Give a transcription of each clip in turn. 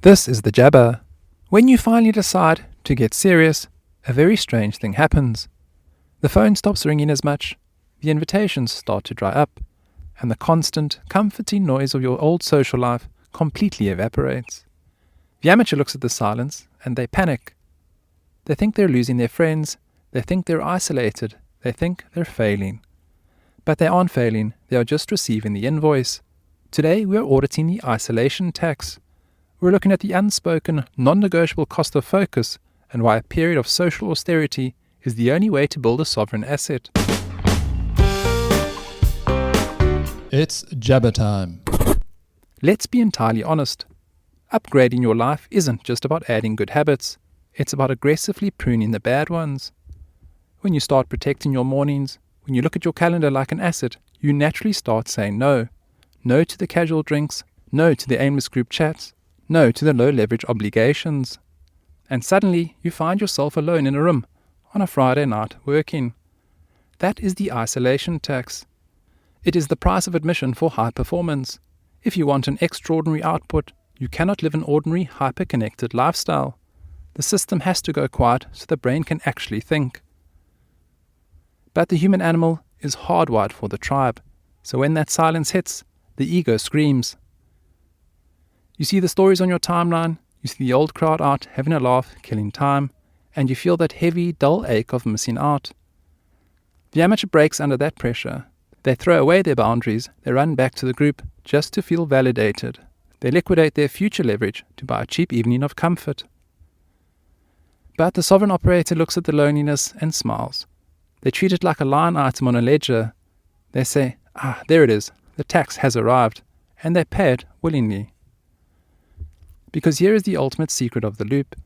This is the jabber. When you finally decide to get serious, a very strange thing happens. The phone stops ringing as much, the invitations start to dry up, and the constant, comforting noise of your old social life completely evaporates. The amateur looks at the silence and they panic. They think they're losing their friends, they think they're isolated, they think they're failing. But they aren't failing, they are just receiving the invoice. Today we are auditing the isolation tax. We're looking at the unspoken, non-negotiable cost of focus and why a period of social austerity is the only way to build a sovereign asset. It's jabber time. Let's be entirely honest. Upgrading your life isn't just about adding good habits. It's about aggressively pruning the bad ones. When you start protecting your mornings, when you look at your calendar like an asset, you naturally start saying no. No to the casual drinks, no to the aimless group chats, no to the low-leverage obligations. And suddenly you find yourself alone in a room on a Friday night working. That is the isolation tax. It is the price of admission for high performance. If you want an extraordinary output, you cannot live an ordinary, hyper-connected lifestyle. The system has to go quiet so the brain can actually think. But the human animal is hardwired for the tribe, so when that silence hits, the ego screams. You see the stories on your timeline, you see the old crowd out having a laugh, killing time, and you feel that heavy, dull ache of missing out. The amateur breaks under that pressure. They throw away their boundaries, they run back to the group just to feel validated. They liquidate their future leverage to buy a cheap evening of comfort. But the sovereign operator looks at the loneliness and smiles. They treat it like a line item on a ledger. They say, there it is, the tax has arrived, and they pay it willingly. Because here is the ultimate secret of the loop.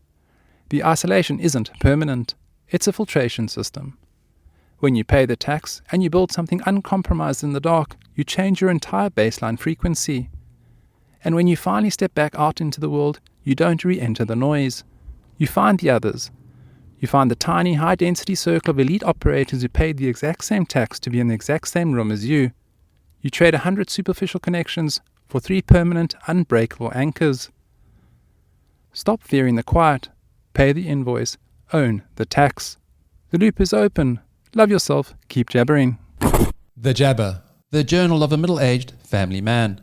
The isolation isn't permanent, it's a filtration system. When you pay the tax and you build something uncompromised in the dark, you change your entire baseline frequency. And when you finally step back out into the world, you don't re-enter the noise. You find the others. You find the tiny, high-density circle of elite operators who paid the exact same tax to be in the exact same room as you. You trade 100 superficial connections for 3 permanent, unbreakable anchors. Stop fearing the quiet. Pay the invoice. Own the tax. The loop is open. Love yourself. Keep jabbering. The Jabber, the journal of a middle-aged family man.